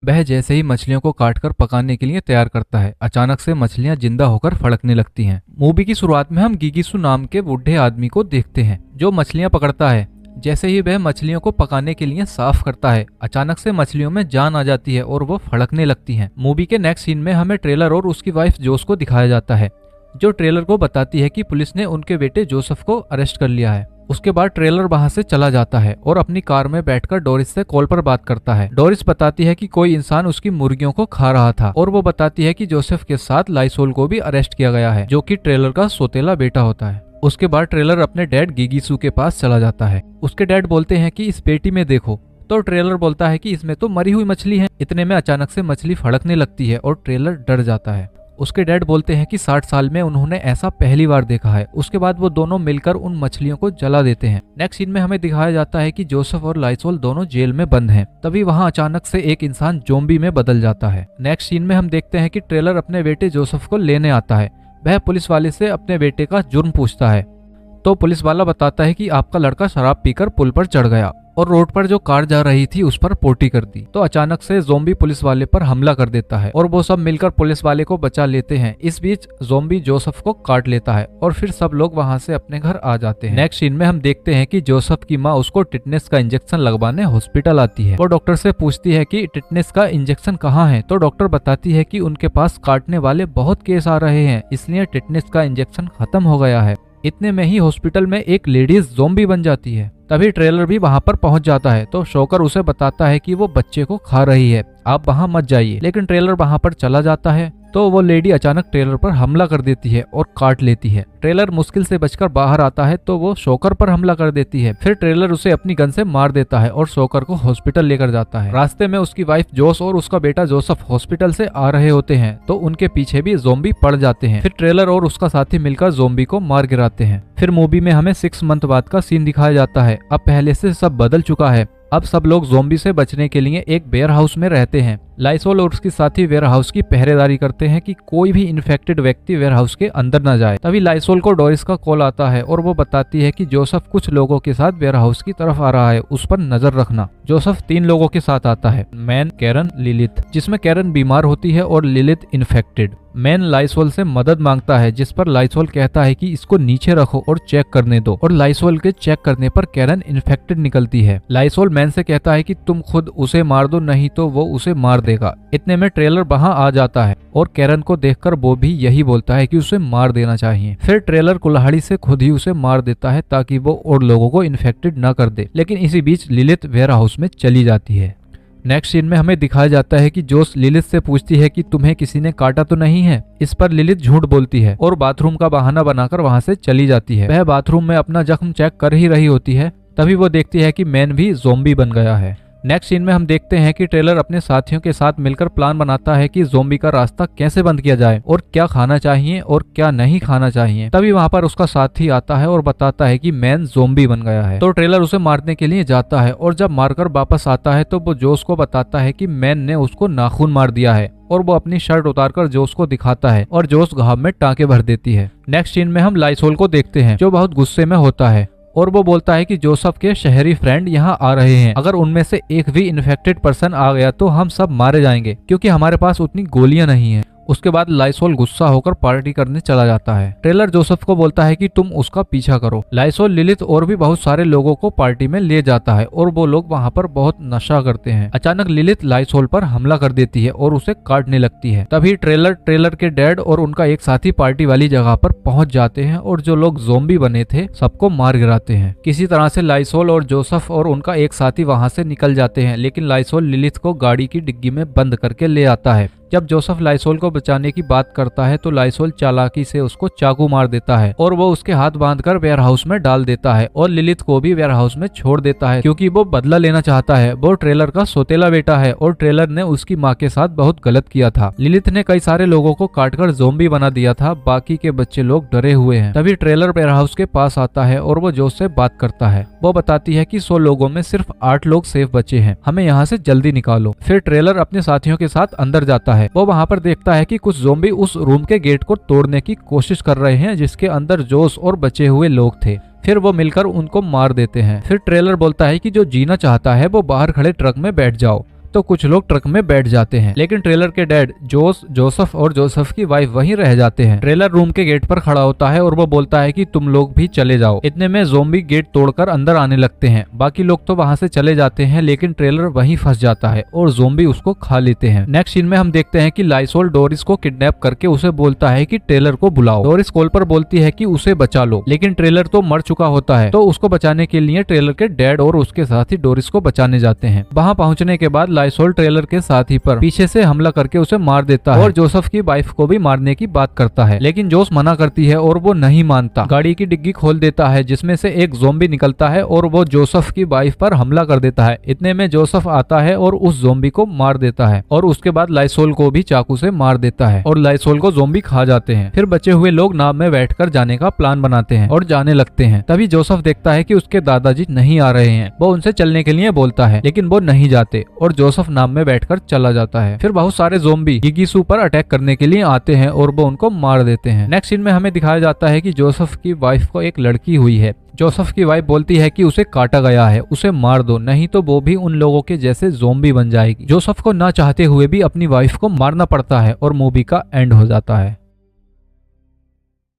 वह जैसे ही मछलियों को काटकर पकाने के लिए तैयार करता है, अचानक से मछलियां जिंदा होकर फड़कने लगती हैं। मूवी की शुरुआत में हम गिगिसु नाम के बूढ़े आदमी को देखते हैं जो मछलियां पकड़ता है। जैसे ही वह मछलियों को पकाने के लिए साफ करता है, अचानक से मछलियों में जान आ जाती है और वो फड़कने लगती हैं। मूवी के नेक्स्ट सीन में हमें ट्रेलर और उसकी वाइफ जोस को दिखाया जाता है, जो ट्रेलर को बताती है कि पुलिस ने उनके बेटे जोसेफ को अरेस्ट कर लिया है। उसके बाद ट्रेलर वहां से चला जाता है और अपनी कार में बैठकर डोरिस से कॉल पर बात करता है। डोरिस बताती है कि कोई इंसान उसकी मुर्गियों को खा रहा था और वो बताती है कि जोसेफ के साथ लाइसोल को भी अरेस्ट किया गया है, जो कि ट्रेलर का सौतेला बेटा होता है। उसके बाद ट्रेलर अपने डैड गिगिसु के पास चला जाता है। उसके डैड बोलते हैं कि इस पेटी में देखो, तो ट्रेलर बोलता है कि इसमें तो मरी हुई मछली है। इतने में अचानक से मछली फड़कने लगती है और ट्रेलर डर जाता है। उसके डैड बोलते हैं कि 60 साल में उन्होंने ऐसा पहली बार देखा है। उसके बाद वो दोनों मिलकर उन मछलियों को जला देते हैं। नेक्स्ट सीन में हमें दिखाया जाता है कि जोसेफ और लाइसोल दोनों जेल में बंद हैं। तभी वहां अचानक से एक इंसान ज़ॉम्बी में बदल जाता है। नेक्स्ट सीन में हम देखते हैं कि ट्रेलर अपने बेटे जोसेफ को लेने आता है। वह पुलिस वाले से अपने बेटे का जुर्म पूछता है, तो पुलिस वाला बताता है कि आपका लड़का शराब पीकर पुल पर चढ़ गया और रोड पर जो कार जा रही थी उस पर पोटी कर दी। तो अचानक से ज़ॉम्बी पुलिस वाले पर हमला कर देता है और वो सब मिलकर पुलिस वाले को बचा लेते हैं। इस बीच ज़ॉम्बी जोसेफ को काट लेता है और फिर सब लोग वहां से अपने घर आ जाते हैं। नेक्स्ट सीन में हम देखते हैं कि जोसेफ की माँ उसको टिटनेस का इंजेक्शन लगवाने हॉस्पिटल आती है। वो डॉक्टर से पूछती है कि टिटनेस का इंजेक्शन कहाँ है, तो डॉक्टर बताती है कि उनके पास काटने वाले बहुत केस आ रहे हैं, इसलिए टिटनेस का इंजेक्शन खत्म हो गया है। इतने में ही हॉस्पिटल में एक लेडीज ज़ॉम्बी बन जाती है। तभी ट्रेलर भी वहां पर पहुंच जाता है, तो शोकर उसे बताता है कि वो बच्चे को खा रही है, आप वहां मत जाइए। लेकिन ट्रेलर वहां पर चला जाता है तो वो लेडी अचानक ट्रेलर पर हमला कर देती है और काट लेती है। ट्रेलर मुश्किल से बचकर बाहर आता है तो वो शोकर पर हमला कर देती है। फिर ट्रेलर उसे अपनी गन से मार देता है और शोकर को हॉस्पिटल लेकर जाता है। रास्ते में उसकी वाइफ जोस और उसका बेटा जोसेफ हॉस्पिटल से आ रहे होते हैं, तो उनके पीछे भी ज़ॉम्बी पड़ जाते हैं। फिर ट्रेलर और उसका साथी मिलकर ज़ॉम्बी को मार गिराते हैं। फिर मूवी में हमें 6 मंथ बाद का सीन दिखाया जाता है। अब पहले से सब बदल चुका है। अब सब लोग ज़ॉम्बी से बचने के लिए एक वेयर हाउस में रहते हैं। लाइसोल और उसकी साथी वेयर हाउस की पहरेदारी करते हैं कि कोई भी इन्फेक्टेड व्यक्ति वेयर हाउस के अंदर न जाए। तभी लाइसोल को डोरिस का कॉल आता है और वो बताती है कि जोसेफ कुछ लोगों के साथ वेयर हाउस की तरफ आ रहा है, उस पर नजर रखना। जोसेफ 3 लोगों के साथ आता है, मैन, कैरन, लिलिथ, जिसमें कैरन बीमार होती है और लिलिथ इन्फेक्टेड। मैन लाइसोल से मदद मांगता है, जिस पर लाइसोल कहता है कि इसको नीचे रखो और चेक करने दो, और लाइसोल के चेक करने पर कैरन इन्फेक्टेड निकलती है। लाइसोल मैन से कहता है कि तुम खुद उसे मार दो, नहीं तो वो उसे मार देगा। इतने में ट्रेलर वहां आ जाता है और कैरन को देखकर वो भी यही बोलता है कि उसे मार देना चाहिए। फिर ट्रेलर कुल्हाड़ी से खुद ही उसे मार देता है ताकि वो और लोगों को इन्फेक्टेड न कर दे। लेकिन इसी बीच लिलिथ वेयर हाउस में चली जाती है। नेक्स्ट सीन में हमें दिखाया जाता है कि जोस लिलिथ से पूछती है कि तुम्हें किसी ने काटा तो नहीं है। इस पर लिलिथ झूठ बोलती है और बाथरूम का बहाना बनाकर वहां से चली जाती है। वह बाथरूम में अपना जख्म चेक कर ही रही होती है, तभी वो देखती है कि मैन भी ज़ॉम्बी बन गया है। नेक्स्ट सीन में हम देखते हैं कि ट्रेलर अपने साथियों के साथ मिलकर प्लान बनाता है कि ज़ॉम्बी का रास्ता कैसे बंद किया जाए और क्या खाना चाहिए और क्या नहीं खाना चाहिए। तभी वहां पर उसका साथी आता है और बताता है कि मैन ज़ॉम्बी बन गया है। तो ट्रेलर उसे मारने के लिए जाता है और जब मारकर वापस आता है तो वो जोस को बताता है कि मैन ने उसको नाखून मार दिया है, और वो अपनी शर्ट उतारकर जोस को दिखाता है और जोस घाव में टाँके भर देती है। नेक्स्ट सीन में हम लाइसोल को देखते हैं, जो बहुत गुस्से में होता है और वो बोलता है कि जोसेफ के शहरी फ्रेंड यहाँ आ रहे हैं, अगर उनमें से एक भी इन्फेक्टेड पर्सन आ गया तो हम सब मारे जाएंगे, क्योंकि हमारे पास उतनी गोलियां नहीं है। उसके बाद लाइसोल गुस्सा होकर पार्टी करने चला जाता है। ट्रेलर जोसेफ को बोलता है कि तुम उसका पीछा करो। लाइसोल लिलिथ और भी बहुत सारे लोगों को पार्टी में ले जाता है और वो लोग वहाँ पर बहुत नशा करते हैं। अचानक लिलिथ लाइसोल पर हमला कर देती है और उसे काटने लगती है। तभी ट्रेलर के डैड और उनका एक साथी पार्टी वाली जगह पर पहुंच जाते हैं और जो लोग ज़ॉम्बी बने थे सबको मार गिराते हैं। किसी तरह से लाइसोल और जोसेफ और उनका एक साथी वहां से निकल जाते हैं, लेकिन लाइसोल लिलिथ को गाड़ी की डिग्गी में बंद करके ले आता है। जब जोसेफ लाइसोल को बचाने की बात करता है तो लाइसोल चालाकी से उसको चाकू मार देता है और वो उसके हाथ बांधकर वेयर हाउस में डाल देता है और लिलिथ को भी वेयर हाउस में छोड़ देता है, क्योंकि वो बदला लेना चाहता है। वो ट्रेलर का सौतेला बेटा है और ट्रेलर ने उसकी माँ के साथ बहुत गलत किया था। लिलिथ ने कई सारे लोगों को काटकर ज़ॉम्बी बना दिया था, बाकी के बच्चे लोग डरे हुए हैं। तभी ट्रेलर वेयर हाउस के पास आता है और वो जोस से बात करता है। वो बताती है कि 100 लोगों में सिर्फ 8 लोग सेफ बचे हैं, हमें यहाँ से जल्दी निकालो। फिर ट्रेलर अपने साथियों के साथ अंदर जाता है। वो वहाँ पर देखता है कि कुछ ज़ॉम्बी उस रूम के गेट को तोड़ने की कोशिश कर रहे हैं जिसके अंदर जोस और बचे हुए लोग थे। फिर वो मिलकर उनको मार देते हैं। फिर ट्रेलर बोलता है कि जो जीना चाहता है वो बाहर खड़े ट्रक में बैठ जाओ। तो कुछ लोग ट्रक में बैठ जाते हैं, लेकिन ट्रेलर के डैड जोसेफ और जोसेफ की वाइफ वहीं रह जाते हैं। ट्रेलर रूम के गेट पर खड़ा होता है और वो बोलता है कि तुम लोग भी चले जाओ। इतने में ज़ोंबी गेट तोड़कर अंदर आने लगते हैं। बाकी लोग तो वहां से चले जाते हैं, लेकिन ट्रेलर वहीं फंस जाता है और ज़ोंबी उसको खा लेते हैं। नेक्स्ट सीन में हम देखते हैं कि लाइसोल डोरिस को किडनैप करके उसे बोलता है कि ट्रेलर को बुलाओ। डोरिस कॉल पर बोलती है कि उसे बचा लो, लेकिन ट्रेलर तो मर चुका होता है। तो उसको बचाने के लिए ट्रेलर के डैड और उसके साथी डोरिस को बचाने जाते हैं। वहां पहुंचने के बाद लाइसोल ट्रेलर के साथी पर पीछे से हमला करके उसे मार देता है और जोसेफ की वाइफ को भी मारने की बात करता है, लेकिन जोस मना करती है और वो नहीं मानता। गाड़ी की डिग्गी खोल देता है जिसमें से एक ज़ोंबी निकलता है और वो जोसेफ की वाइफ पर हमला कर देता है। इतने में जोसेफ आता है और उस ज़ोंबी को मार देता है और उसके बाद लाइसोल को भी चाकू से मार देता है और लाइसोल को ज़ोंबी खा जाते हैं। फिर बचे हुए लोग नाव में बैठकर जाने का प्लान बनाते हैं और जाने लगते हैं। तभी जोसेफ देखता है कि उसके दादाजी नहीं आ रहे हैं। वो उनसे चलने के लिए बोलता है, लेकिन वो नहीं जाते और जोसेफ नाव में बैठकर चला जाता है। फिर बहुत सारे ज़ोंबी गिगीसू पर अटैक करने के लिए आते हैं और वो उनको मार देते हैं। नेक्स्ट सीन में हमें दिखाया जाता है कि जोसेफ की वाइफ को एक लड़की हुई है। जोसेफ की वाइफ बोलती है कि उसे काटा गया है, उसे मार दो, नहीं तो वो भी उन लोगों के जैसे ज़ोंबी बन जाएगी। जोसेफ को ना चाहते हुए भी अपनी वाइफ को मारना पड़ता है और मूवी का एंड हो जाता है।